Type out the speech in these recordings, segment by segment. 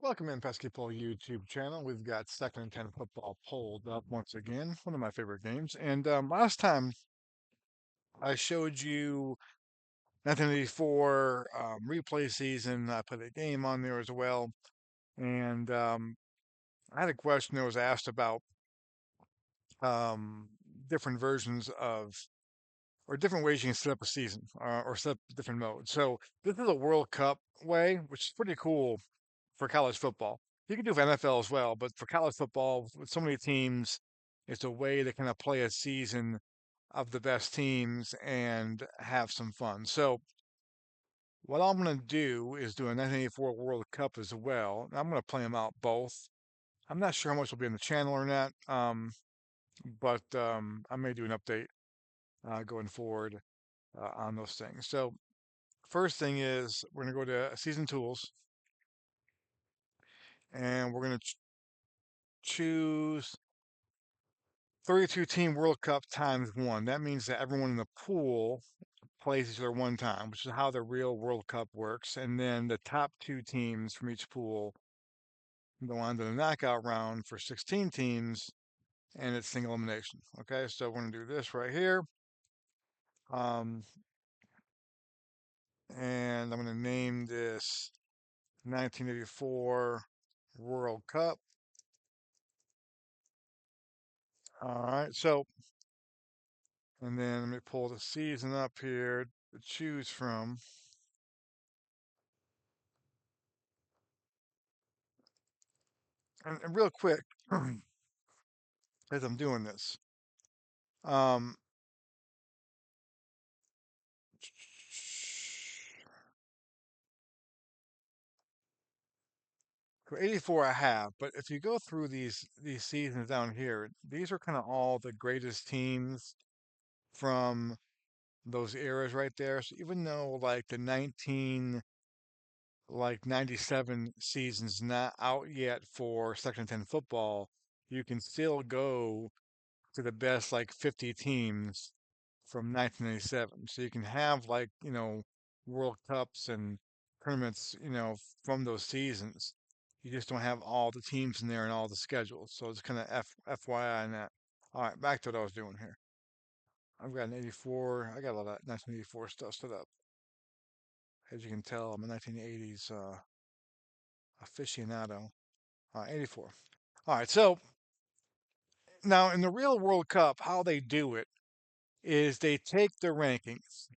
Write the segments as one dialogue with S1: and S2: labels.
S1: Welcome in Basketball YouTube channel. We've got second and 10 football pulled up once again, one of my favorite games. And last time I showed you 1984 replay season. I put a game on there as well. And I had a question that was asked about um, different versions of, or different ways you can set up a season or set up different modes. So this is a World Cup way, which is pretty cool for college football. You can do for NFL as well, but for college football, with so many teams, it's a way to kind of play a season of the best teams and have some fun. So what I'm going to do is do a 1984 World Cup as well. I'm going to play them out both. I'm not sure how much will be in the channel or not, but I may do an update going forward on those things. So first thing is we're going to go to season tools and we're going to choose 32 team World Cup times one. That means that everyone in the pool plays each other one time, which is how the real World Cup works. And then the top two teams from each pool go on to the knockout round for 16 teams, and it's single elimination. Okay, so we're going to do this right here. Um, and I'm going to name this 1984 World Cup. All right, so, and then let me pull the season up here to choose from. And real quick, as I'm doing this, um, for 84 I have, but if you go through these seasons down here, these are kind of all the greatest teams from those eras right there. So even though like the 97 season's not out yet for second and 10 football, you can still go to the best like 50 teams from 1997. So you can have like, World Cups and tournaments, from those seasons. You just don't have all the teams in there and all the schedules. So it's kind of FYI on that. All right, back to what I was doing here. I've got an 84. I got a lot of 1984 stuff set up. As you can tell, I'm a 1980s aficionado. 84. All right, so now in the real World Cup, how they do it is they take the rankings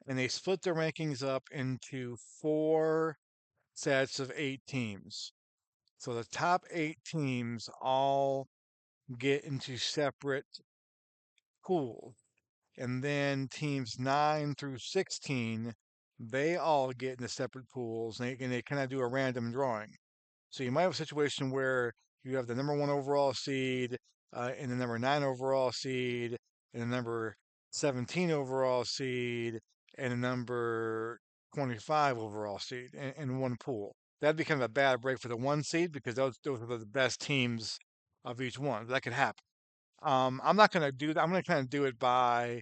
S1: and they split the rankings up into four sets of 8 teams. So the top 8 teams all get into separate pools. And then teams 9 through 16, they all get into separate pools and they kind of do a random drawing. So you might have a situation where you have the number one overall seed and the number nine overall seed and the number 17 overall seed and the number 25 overall seed in one pool. That'd be kind of a bad break for the one seed because those are the best teams of each one. That could happen. I'm not going to do that. I'm going to kind of do it by,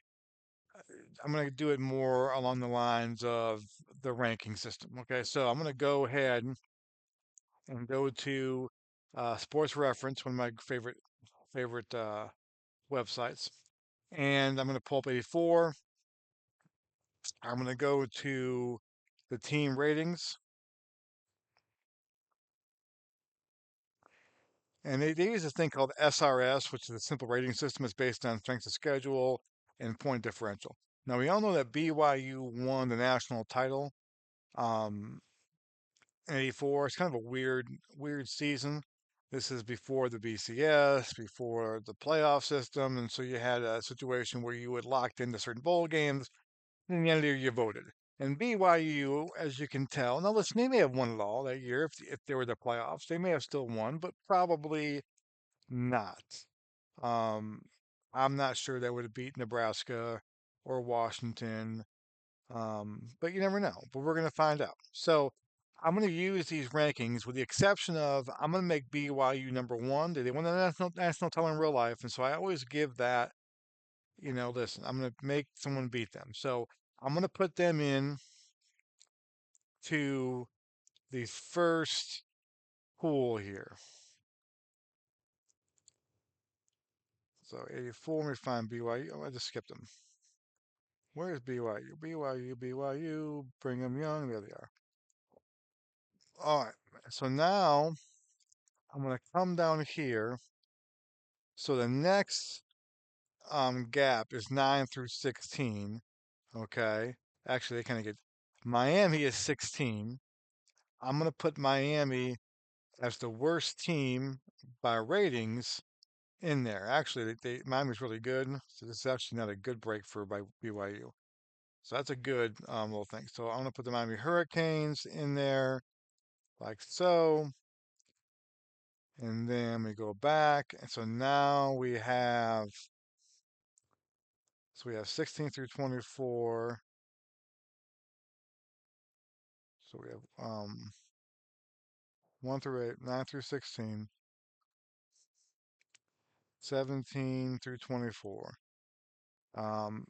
S1: I'm going to do it more along the lines of the ranking system. Okay, so I'm going to go ahead and go to Sports Reference, one of my favorite websites, and I'm going to pull up 84. I'm going to go to the team ratings, and they use this thing called SRS, which is a simple rating system. It's based on strength of schedule and point differential. Now we all know that BYU won the national title um, in '84. It's kind of a weird season. This is before the BCS, before the playoff system, and so you had a situation where you had locked into certain bowl games, and in the end of the year you voted. And BYU, as you can tell, now listen, they may have won it all that year if they were the playoffs. They may have still won, but probably not. Um, I'm not sure they would have beat Nebraska or Washington, but you never know. But we're going to find out. So I'm going to use these rankings with the exception of I'm going to make BYU number one. They won the national title in real life, and so I always give that. Listen, I'm going to make someone beat them. So I'm going to put them in to the first pool here. So 84, let me find BYU. Oh, I just skipped them. Where's BYU? BYU, BYU, Brigham Young. There they are. All right. So now I'm going to come down here. So the next gap is 9 through 16. Okay. Actually, they kind of get Miami is 16. I'm going to put Miami as the worst team by ratings in there. Actually, Miami's really good. So this is actually not a good break for by BYU. So that's a good little thing. So I'm going to put the Miami Hurricanes in there like so. And then we go back. And so now we have 16 through 24. So we have 1 through 8, 9 through 16, 17 through 24. Um,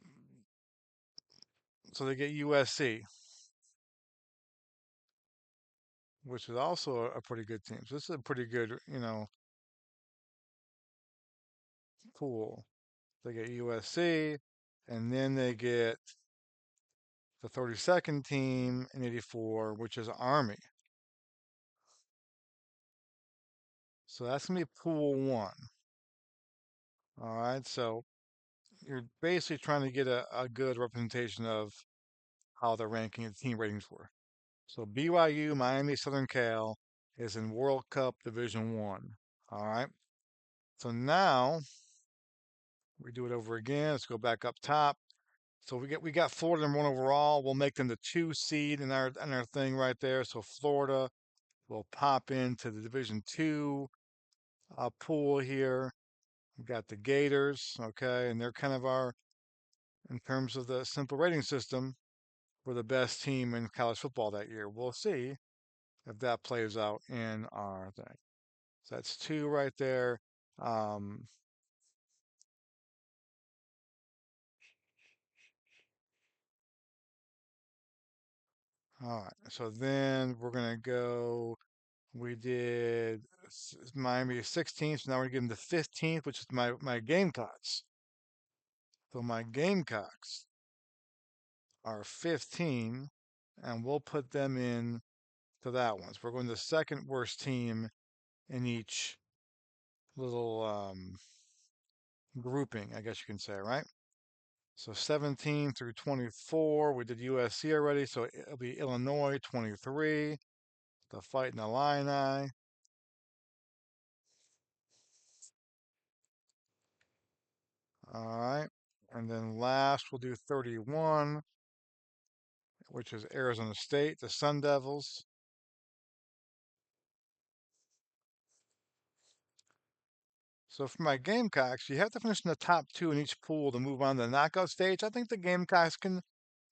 S1: so they get USC, which is also a pretty good team. So this is a pretty good, pool. They get USC, and then they get the 32nd team in 84, which is Army. So that's going to be pool one. All right. So you're basically trying to get a good representation of how the ranking and team ratings were. So BYU, Miami, Southern Cal is in World Cup Division One. All right. So now we do it over again. Let's go back up top. So we got Florida number one overall. We'll make them the 2 seed in our thing right there. So Florida will pop into the Division 2 pool here. We got the Gators, okay, and they're kind of in terms of the simple rating system, we're the best team in college football that year. We'll see if that plays out in our thing. So that's 2 right there. Um, all right. So then we're gonna go. We did Miami 16th. So now we're gonna give them the 15th, which is my Gamecocks. So my Gamecocks are 15, and we'll put them in to that one. So we're going the second worst team in each little grouping, I guess you can say, right? So 17 through 24, we did USC already, so it'll be Illinois 23, the Fighting Illini. All right. And then last, we'll do 31, which is Arizona State, the Sun Devils. So for my Gamecocks, you have to finish in the top 2 in each pool to move on to the knockout stage. I think the Gamecocks can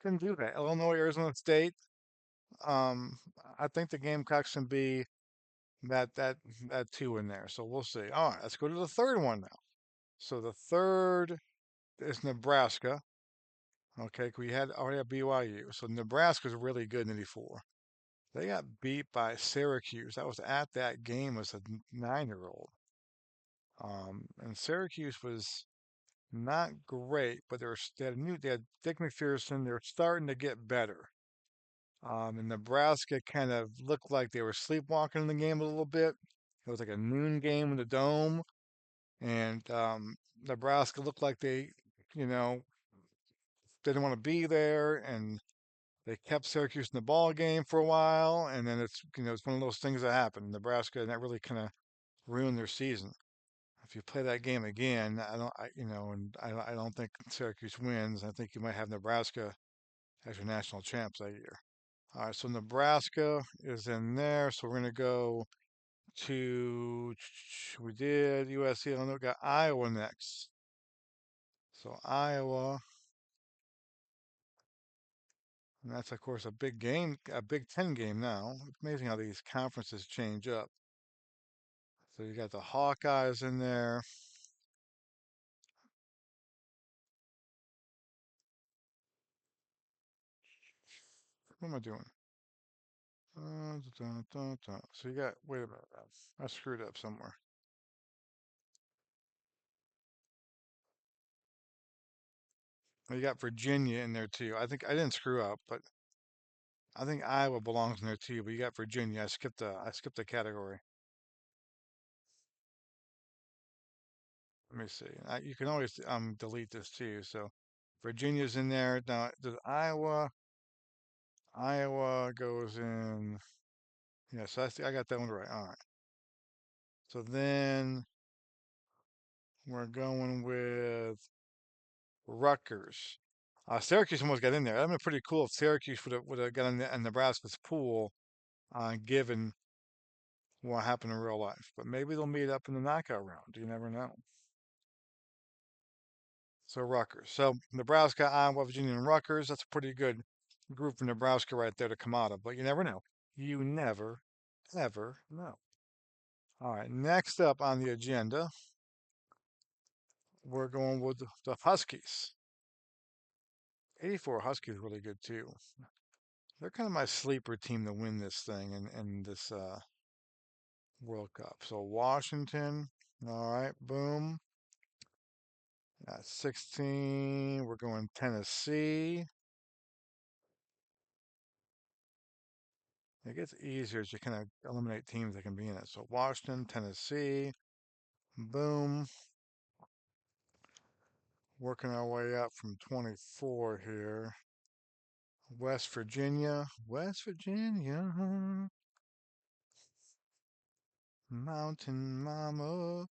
S1: do that. Illinois, Arizona State. Um, I think the Gamecocks can be that 2 in there. So we'll see. All right, let's go to the third one now. So the third is Nebraska. Okay, we had already have BYU. So Nebraska's really good in '84. They got beat by Syracuse. I was at that game as a 9-year-old. And Syracuse was not great, but they had Dick McPherson. They're starting to get better. And Nebraska kind of looked like they were sleepwalking in the game a little bit. It was like a noon game in the dome, and Nebraska looked like you know, they didn't want to be there, and they kept Syracuse in the ball game for a while, and then it's one of those things that happened. Nebraska, and that really kind of ruined their season. If you play that game again, I don't think Syracuse wins. I think you might have Nebraska as your national champs that year. All right, so Nebraska is in there. So we're gonna go to we did USC. I know got Iowa next. So Iowa, and that's of course a big game, a Big Ten game now. It's amazing how these conferences change up. So you got the Hawkeyes in there. What am I doing? Dun, dun, dun. So you got, wait a minute. I screwed up somewhere. You got Virginia in there too. I think I didn't screw up, but I think Iowa belongs in there too. But you got Virginia. I skipped a category. Let me see. You can always delete this too. So Virginia's in there. Now does Iowa goes in. Yeah, so I got that one right. All right. So then we're going with Rutgers. Syracuse almost got in there. That'd been pretty cool if Syracuse would have got in Nebraska's pool, given what happened in real life. But maybe they'll meet up in the knockout round. You never know. So Rutgers. So Nebraska, Iowa, Virginia, and Rutgers. That's a pretty good group for Nebraska right there to come out of. But you never know. You never, ever know. All right. Next up on the agenda, we're going with the Huskies. 84 Huskies really good too. They're kind of my sleeper team to win this thing in this World Cup. So Washington, all right, boom. At 16, we're going Tennessee. It gets easier as you kind of eliminate teams that can be in it. So Washington, Tennessee, boom. Working our way up from 24 here. West Virginia, Mountain Mama,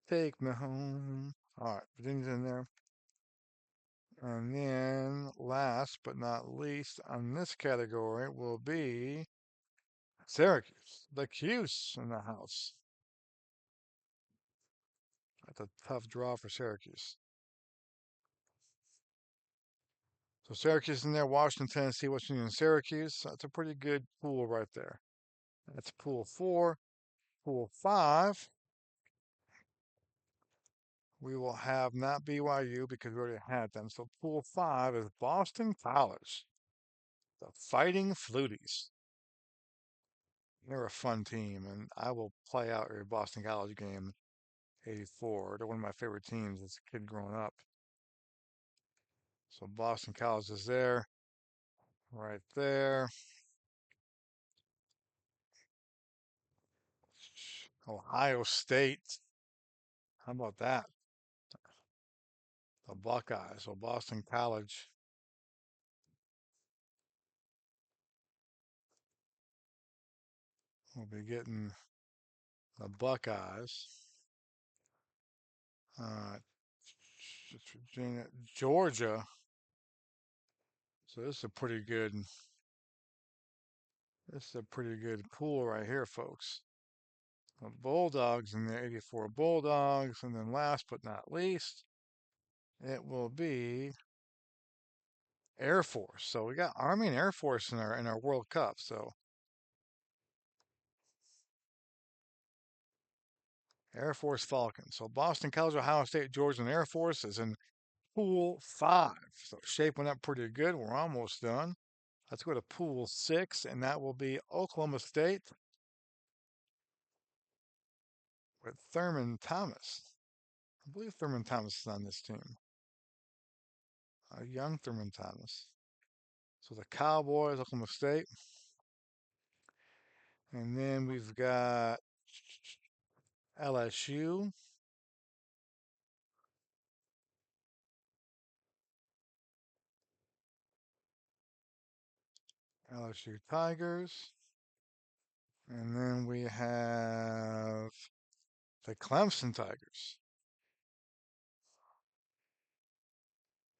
S1: take me home. All right, Virginia's in there. And then last but not least on this category will be Syracuse, the Cuse in the house. That's a tough draw for Syracuse. So Syracuse in there, Washington, Tennessee, Washington, and Syracuse. That's a pretty good pool right there. That's pool four. Pool five, we will have not BYU because we already had them. So pool five is Boston College, the Fighting Fluties. They're a fun team, and I will play out a Boston College game 84. They're one of my favorite teams as a kid growing up. So Boston College is there, right there. Ohio State. How about that? The Buckeyes. So Boston College will be getting the Buckeyes. Uh, Virginia, Georgia. So this is a pretty good pool right here, folks. The Bulldogs and the 84 Bulldogs, and then last but not least, it will be Air Force. So we got Army and Air Force in our World Cup. So Air Force Falcons. So Boston College, Ohio State, Georgia, and Air Force is in Pool 5. So shaping up pretty good. We're almost done. Let's go to Pool 6, and that will be Oklahoma State with Thurman Thomas. I believe Thurman Thomas is on this team. Young Thurman Thomas. So the Cowboys, Oklahoma State. And then we've got LSU. LSU Tigers. And then we have the Clemson Tigers.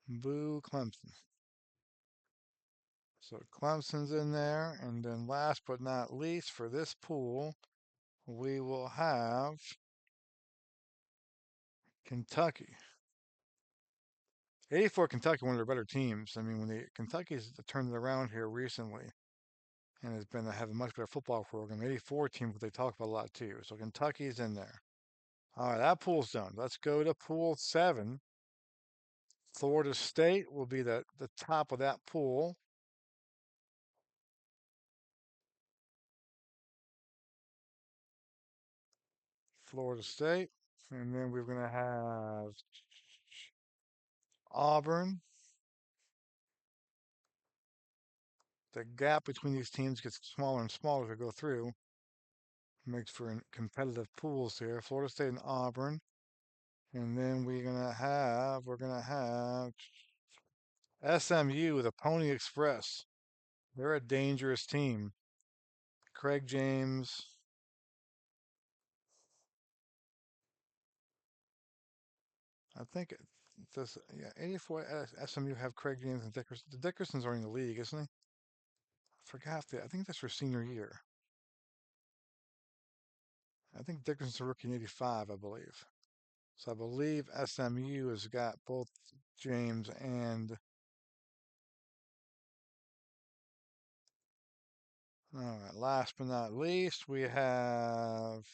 S1: Boo Clemson. So Clemson's in there. And then last but not least for this pool, we will have Kentucky. 84 Kentucky, one of their better teams. I mean, Kentucky's turned it around here recently and has been have a much better football program. 84 team, what they talk about a lot too. So Kentucky's in there. All right, that pool's done. Let's go to pool 7. Florida State will be the top of that pool. Florida State. And then we're going to have Auburn. The gap between these teams gets smaller and smaller as we go through. Makes for competitive pools here. Florida State and Auburn. And then we're gonna have SMU, the Pony Express. They're a dangerous team. Craig James. I think does yeah 84 SMU have Craig James and Dickerson. The Dickerson's already in the league, isn't he? I forgot that. I think that's for senior year. I think Dickerson's a rookie in '85, I believe. So I believe SMU has got both James and. All right. Last but not least, we have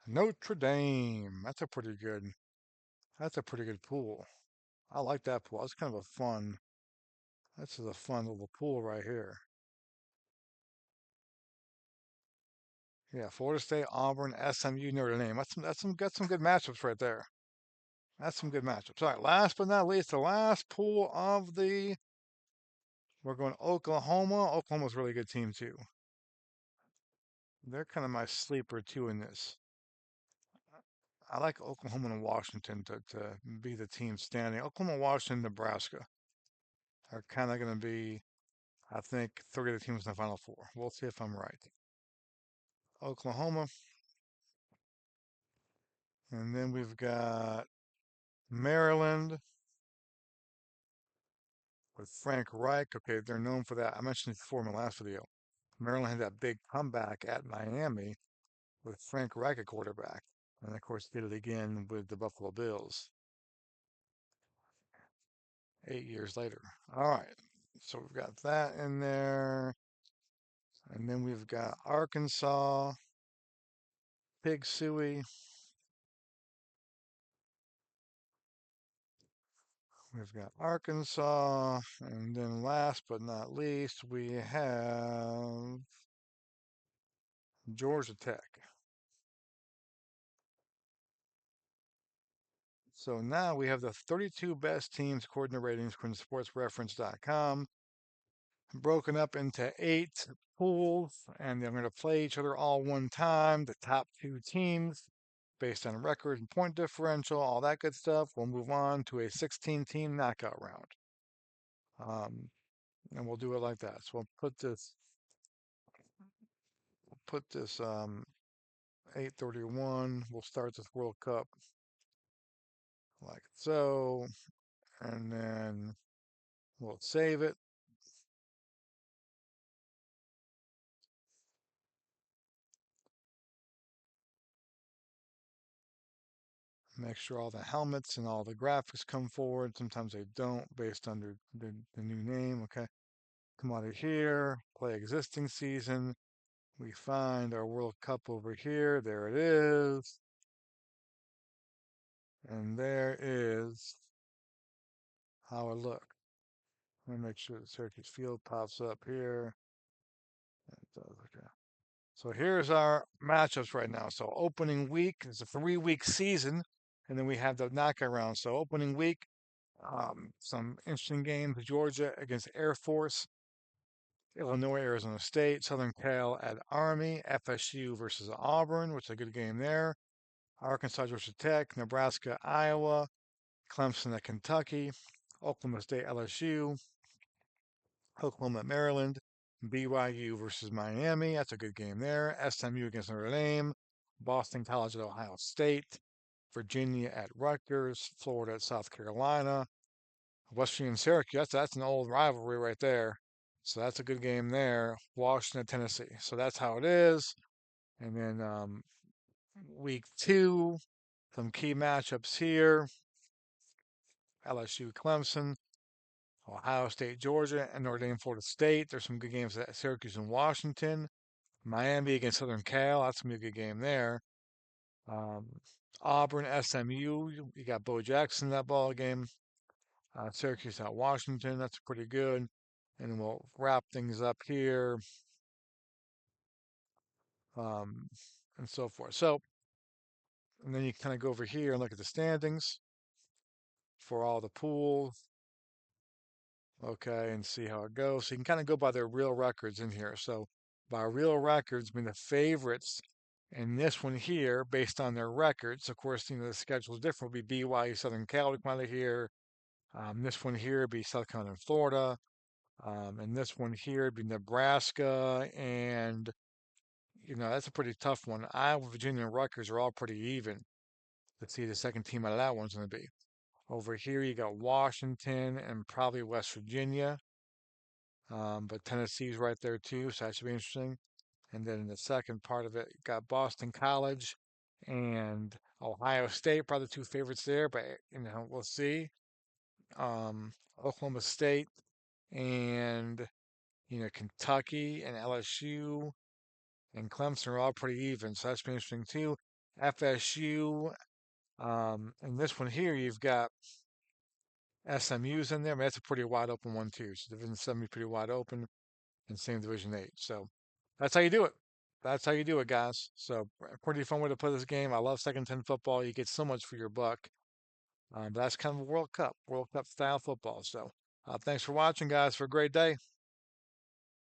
S1: Notre Dame. That's a pretty good. That's a pretty good pool. I like that pool. That's kind of a fun. This is a fun little pool right here. Yeah, Florida State, Auburn, SMU, Notre Dame. That's some got some good matchups right there. That's some good matchups. All right, last but not least, the last pool of the we're going Oklahoma. Oklahoma's a really good team too. They're kind of my sleeper too in this. I like Oklahoma and Washington to be the team standing. Oklahoma, Washington, Nebraska are kind of going to be, I think, three of the teams in the Final Four. We'll see if I'm right. Oklahoma, and then we've got Maryland with Frank Reich. Okay, they're known for that. I mentioned it before in my last video. Maryland had that big comeback at Miami with Frank Reich at quarterback. And of course, did it again with the Buffalo Bills 8 years later. All right. So we've got that in there. And then we've got Arkansas, Pig Suey. We've got Arkansas. And then last but not least, we have Georgia Tech. So now we have the 32 best teams according to ratings from sportsreference.com, broken up into 8 pools, and they're going to play each other all one time. The top 2 teams, based on record and point differential, all that good stuff. We'll move on to a 16-team knockout round. And we'll do it like that. So we'll put this 831. We'll start this World Cup like so, and then we'll save it. Make sure all the helmets and all the graphics come forward. Sometimes they don't based on the new name. Okay. Come out of here, play existing season. We find our World Cup over here. There it is. And there is how it looked. Let me make sure the Syracuse Field pops up here. It does, okay. So here's our matchups right now. So opening week is a 3-week season, and then we have the knockout round. So opening week, some interesting games. Georgia against Air Force, Illinois, Arizona State, Southern Cal at Army, FSU versus Auburn, which is a good game there. Arkansas, Georgia Tech, Nebraska, Iowa, Clemson at Kentucky, Oklahoma State, LSU, Oklahoma, Maryland, BYU versus Miami. That's a good game there. SMU against Notre Dame, Boston College at Ohio State, Virginia at Rutgers, Florida at South Carolina, West Virginia and Syracuse. That's an old rivalry right there. So that's a good game there. Washington, Tennessee. So that's how it is. And then week 2, some key matchups here. LSU, Clemson, Ohio State, Georgia, and Notre Dame, Florida State. There's some good games at Syracuse and Washington. Miami against Southern Cal. That's gonna be a good game there. Um, Auburn, SMU. You got Bo Jackson in that ball game. Syracuse at Washington. That's pretty good. And we'll wrap things up here, um, and so forth. So And then you kind of go over here and look at the standings for all the pools, okay, and see how it goes. So you can kind of go by their real records in here. So by real records, I mean the favorites in this one here, based on their records. Of course, the schedule is different. Would be BYU, Southern Cal would come out of here. This one here would be South Carolina and Florida. And this one here would be Nebraska. And, that's a pretty tough one. Iowa, Virginia, and Rutgers are all pretty even. Let's see, the second team out of that one's going to be. Over here, you got Washington and probably West Virginia. But Tennessee's right there too, so that should be interesting. And then in the second part of it, you got Boston College and Ohio State, probably the two favorites there, but we'll see. Oklahoma State and Kentucky and LSU and Clemson are all pretty even, so that's pretty interesting too. FSU, and this one here, you've got SMU's in there. I mean, that's a pretty wide open one too. So Division 7 is pretty wide open, and same Division 8. So that's how you do it. That's how you do it, guys. So pretty fun way to play this game. I love second 10 football. You get so much for your buck. But that's kind of a World Cup style football. So thanks for watching, guys. For a great day.